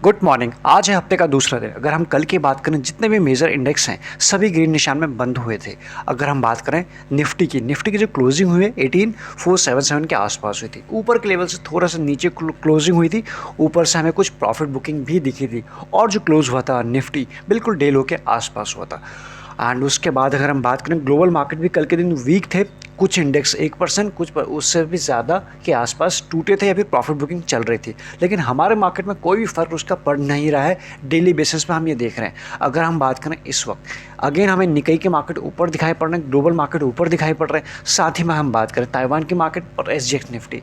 Good morning. आज है हफ्ते का दूसरा दिन। अगर हम कल की बात करें, जितने भी मेजर इंडेक्स हैं सभी ग्रीन निशान में बंद हुए थे। अगर हम बात करें निफ्टी की जो क्लोजिंग हुई है 18477 के आसपास हुई थी। ऊपर के लेवल से थोड़ा सा नीचे क्लोजिंग हुई थी। ऊपर से हमें कुछ प्रॉफिट बुकिंग भी दिखी थी और जो क्लोज हुआ था निफ्टी बिल्कुल डे लो के आसपास हुआ था। एंड उसके बाद अगर हम बात करें, ग्लोबल मार्केट भी कल के दिन वीक थे। कुछ इंडेक्स 1%, कुछ उससे भी ज़्यादा के आसपास टूटे थे या फिर प्रॉफिट बुकिंग चल रही थी। लेकिन हमारे मार्केट में कोई भी फ़र्क उसका पड़ नहीं रहा है। डेली बेसिस पे हम ये देख रहे हैं। अगर हम बात करें इस वक्त, अगेन हमें निकाई के मार्केट ऊपर दिखाई पड़ रहे हैं, ग्लोबल मार्केट ऊपर दिखाई पड़ रहे हैं। साथ ही में हम बात करें ताइवान की मार्केट और SGX निफ्टी,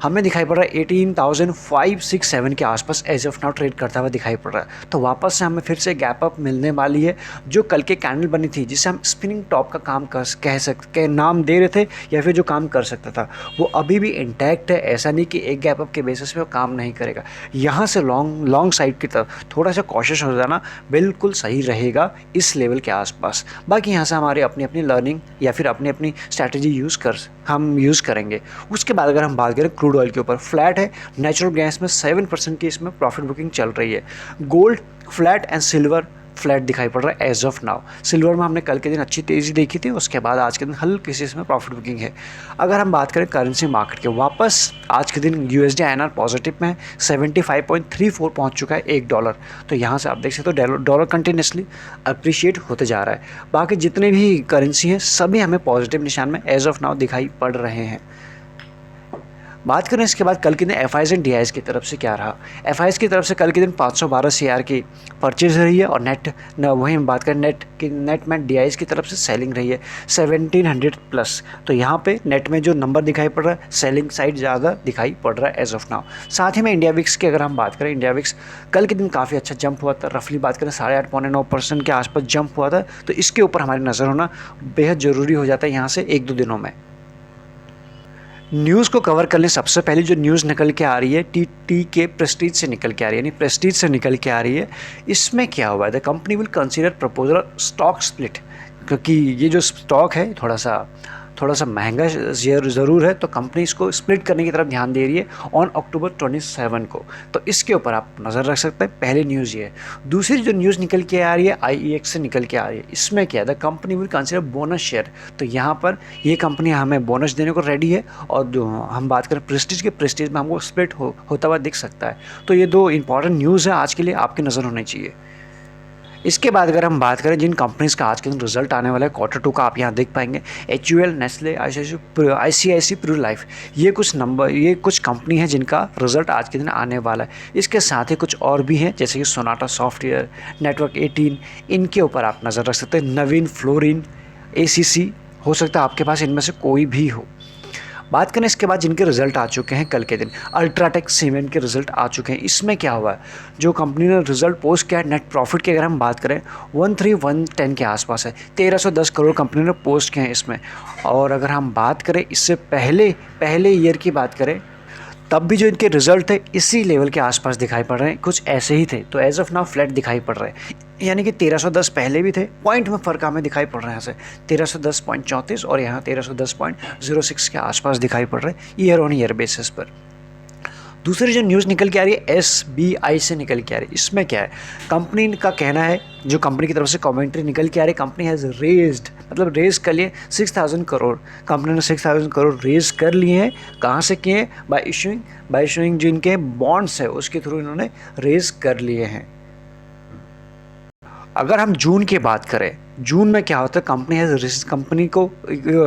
हमें दिखाई पड़ रहा है 18,567 के आसपास एज ऑफ नाउ ट्रेड करता हुआ दिखाई पड़ रहा है। तो वापस से हमें फिर से गैप अप मिलने वाली है। जो कल के कैंडल बनी थी, जिसे हम स्पिनिंग टॉप का काम कह नाम दे रहे थे या फिर जो काम कर सकता था, वो अभी भी इंटैक्ट है। ऐसा नहीं कि एक गैप अप के बेसिस पे वो काम नहीं करेगा। यहाँ से लॉन्ग साइड की तरफ थोड़ा सा कॉशियस हो जाना बिल्कुल सही रहेगा इस लेवल के आसपास। बाकी यहाँ से हमारी अपनी अपनी लर्निंग या फिर अपनी अपनी स्ट्रैटेजी हम यूज़ करेंगे। उसके बाद अगर हम बात करें क्रूड ऑयल के ऊपर, फ्लैट है। नेचुरल गैस में 7% की इसमें प्रॉफिट बुकिंग चल रही है। Gold flat and silver flat दिखाई पड़ रहा है एज ऑफ नाउ। सिल्वर में हमने कल के दिन अच्छी तेज़ी देखी थी, उसके बाद आज के दिन हल्की सी इसमें प्रॉफिट बुकिंग है। अगर हम बात करें करेंसी मार्केट के, वापस आज के दिन USD INR पॉजिटिव में है। 75.34 पहुंच चुका है $1। तो यहाँ से आप देख सकते हो डॉलर कंटिन्यूसली अप्रिशिएट होते जा रहा है। बाकी जितने भी करेंसी हैं सभी हमें पॉजिटिव निशान में एज ऑफ नाउ दिखाई पड़ रहे हैं। बात करें इसके बाद कल के दिन FIs एंड DIs की तरफ से क्या रहा। FIs की तरफ से कल के दिन 512 CR की परचेज रही है और वहीं हम बात करें नेट में DIs की तरफ से सेलिंग रही है 1700 प्लस। तो यहाँ पे नेट में जो नंबर दिखाई पड़ रहा है, सेलिंग साइड ज़्यादा दिखाई पड़ रहा है एज ऑफ नाउ। साथ ही में इंडिया विक्स की अगर हम बात करें, इंडिया विक्स कल के दिन काफ़ी अच्छा जंप हुआ था। रफली बात करें 8.5-9% के आसपास जंप हुआ था। तो इसके ऊपर हमारी नज़र होना बेहद ज़रूरी हो जाता है यहाँ से 1-2 दिनों में। न्यूज़ को कवर कर लें। सबसे पहले जो न्यूज़ निकल के आ रही है टी के प्रेस्टीज से निकल के आ रही है, यानी प्रेस्टीज से निकल के आ रही है। इसमें क्या हुआ है, the company will consider proposal stock split. क्योंकि ये जो स्टॉक है थोड़ा सा महंगा ज़रूर है, तो कंपनी इसको स्प्लिट करने की तरफ ध्यान दे रही है ऑन अक्टूबर 27 को। तो इसके ऊपर आप नज़र रख सकते हैं। पहली न्यूज़ ये है। दूसरी जो न्यूज़ निकल के आ रही है IEX से निकल के आ रही है। इसमें क्या है, the company will consider bonus share. तो यहाँ पर ये कंपनी हमें बोनस देने को रेडी है। और जो हम बात करें प्रेस्टीज में हमको स्प्लिट होता हुआ दिख सकता है। तो ये 2 इंपॉर्टेंट न्यूज़ है आज के लिए, आपकी नज़र होनी चाहिए। इसके बाद अगर हम बात करें जिन कंपनीज़ का आज के दिन रिजल्ट आने वाला है Q2 का, आप यहाँ देख पाएंगे HUL, Nestle, ICICI Pru life, ये कुछ कंपनी है जिनका रिजल्ट आज के दिन आने वाला है। इसके साथ ही कुछ और भी हैं, जैसे कि सोनाटा सॉफ्टवेयर, नेटवर्क 18, इनके ऊपर आप नज़र रख सकते हैं। नवीन फ्लोरिन, ACC, हो सकता है आपके पास इनमें से कोई भी हो। बात करें इसके बाद जिनके रिजल्ट आ चुके हैं कल के दिन, अल्ट्राटेक सीमेंट के रिजल्ट आ चुके हैं। इसमें क्या हुआ है, जो कंपनी ने रिजल्ट पोस्ट किया है, नेट प्रॉफिट की अगर हम बात करें 13,110 के आसपास है। 1310 करोड़ कंपनी ने पोस्ट किए हैं इसमें। और अगर हम बात करें इससे पहले ईयर की बात करें, तब भी जो इनके रिजल्ट थे इसी लेवल के आसपास दिखाई पड़ रहे हैं, कुछ ऐसे ही थे। तो एज ऑफ नाउ फ्लैट दिखाई पड़ रहे हैं, यानी कि 1310 पहले भी थे। पॉइंट में फ़र्क हमें दिखाई पड़ रहा है यहाँ से 1310.34 और यहाँ 1310.06 के आसपास दिखाई पड़ रहे हैं ईयर ऑन ईयर बेसिस पर। दूसरी जो न्यूज़ निकल के आ रही है SBI से निकल के आ रही है। इसमें क्या है, कंपनी का कहना है, जो कंपनी की तरफ से कमेंट्री निकल के आ रही है, कंपनी हैज़ रेज कर लिए 6,000 करोड़। कंपनी ने 6,000 करोड़ रेज कर लिए हैं। कहाँ से किए हैं, बाय इशूइंग जो इनके बॉन्ड्स है उसके थ्रू इन्होंने रेज कर लिए हैं। अगर हम जून की बात करें, जून में क्या होता है, कंपनी को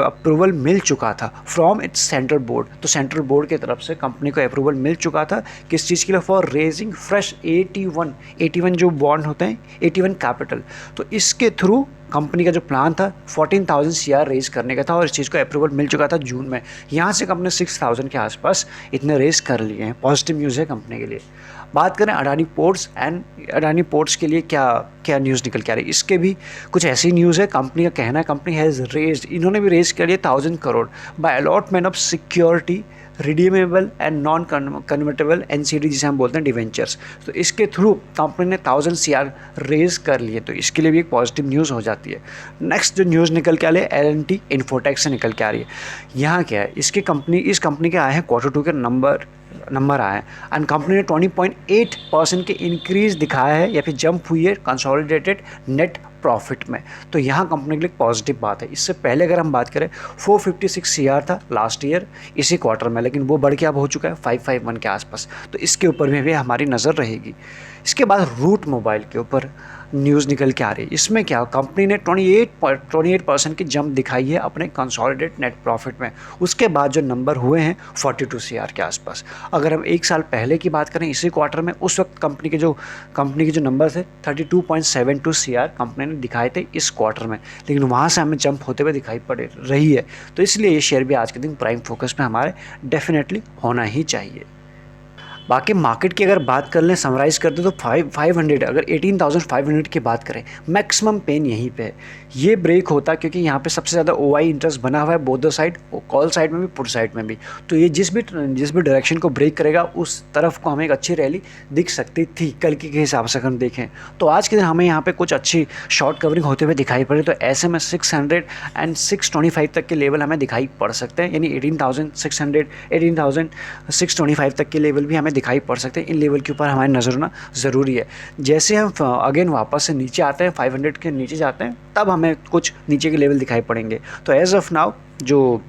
अप्रूवल मिल चुका था फ्रॉम इट्स सेंट्रल बोर्ड। तो सेंट्रल बोर्ड की तरफ से कंपनी को अप्रूवल मिल चुका था किस चीज़ के लिए, फॉर रेजिंग फ्रेश 81 जो बॉन्ड होते हैं, 81 कैपिटल। तो इसके थ्रू कंपनी का जो प्लान था 14,000 CR रेज करने का था और इस चीज़ को अप्रूवल मिल चुका था जून में। यहाँ से कंपनी 6,000 के आसपास इतने रेज कर लिए हैं। पॉजिटिव न्यूज़ है कंपनी के लिए। बात करें अडानी पोर्ट्स के लिए क्या न्यूज़ निकल के आ रही है, इसके भी कुछ ऐसी न्यूज़ है। कंपनी का कहना है कंपनी हैज़ रेज्ड, इन्होंने भी रेज कर लिया 1,000 crore by allotment of security, redeemable and non convertible NCD, जिसे हम बोलते हैं डिवेंचर्स। तो इसके थ्रू कंपनी ने 1,000 CR रेज कर लिए। तो इसके लिए भी एक पॉजिटिव न्यूज़ हो जाती है। नेक्स्ट जो न्यूज़ निकल के आ रही है L&T इन्फोटेक से निकल के आ रही है। यहाँ क्या है, इस कंपनी के आए हैं Q2 के नंबर नंबर आए हैं एंड कंपनी ने 20.8% के इंक्रीज दिखाया है या फिर जंप हुई है कंसोलिडेटेड नेट प्रॉफिट में। तो यहाँ कंपनी के लिए पॉजिटिव बात है। इससे पहले अगर हम बात करें 456 सीआर था लास्ट ईयर इसी क्वार्टर में, लेकिन वो बढ़ के अब हो चुका है 551 के आसपास। तो इसके ऊपर में भी हमारी नज़र रहेगी। इसके बाद रूट मोबाइल के ऊपर न्यूज़ निकल के आ रही है। इसमें क्या कंपनी ने 28% की जंप दिखाई है अपने कंसोलिडेटेड नेट प्रॉफिट में। उसके बाद जो नंबर हुए हैं 42 सीआर के आसपास। अगर हम एक साल पहले की बात करें इसी क्वार्टर में, उस वक्त कंपनी के जो नंबर थे 32.72 सीआर कंपनी ने दिखाए थे इस क्वार्टर में, लेकिन वहाँ से हमें जंप होते हुए दिखाई पड़ रही है। तो इसलिए ये शेयर भी आज के दिन प्राइम फोकस में हमारे डेफिनेटली होना ही चाहिए। बाकी मार्केट की अगर बात कर लें, समराइज़ कर दें तो 500 अगर 18,500 की बात करें, मैक्सिमम पेन यहीं पे है। ये ब्रेक होता क्योंकि यहाँ पे सबसे ज़्यादा ओआई इंटरेस्ट बना हुआ है both the side, call side में भी पुट साइड में भी। तो ये जिस भी डायरेक्शन को ब्रेक करेगा उस तरफ को हमें एक अच्छी रैली दिख सकती थी कल के हिसाब से हम देखें। तो आज के दिन हमें यहाँ पे कुछ अच्छी शॉर्ट कवरिंग होते हुए दिखाई पड़े। तो ऐसे में 600 एंड 625 तक के लेवल हमें दिखाई पड़ सकते हैं, यानी 18,600 18,625 तक के लेवल भी हमें दिखाई पड़ सकते हैं। इन लेवल के ऊपर हमारी नज़र होना ज़रूरी है। जैसे हम अगेन वापस से नीचे आते हैं 500 के नीचे जाते हैं तब हमें कुछ नीचे के लेवल दिखाई पड़ेंगे। तो एज ऑफ नाउ जो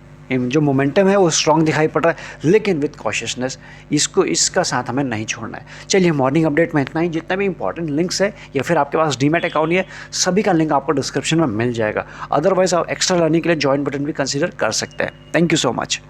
मोमेंटम है वो स्ट्रॉन्ग दिखाई पड़ रहा है, लेकिन विद कॉशियसनेस इसका साथ हमें नहीं छोड़ना है। चलिए मॉर्निंग अपडेट में इतना ही। जितना भी इंपॉर्टेंट लिंक्स है या फिर आपके पास डीमैट अकाउंट नहीं है, सभी का लिंक आपको डिस्क्रिप्शन में मिल जाएगा। अदरवाइज आप एक्स्ट्रा लर्निंग के लिए ज्वाइन बटन भी कंसीडर कर सकते हैं। Thank you so much.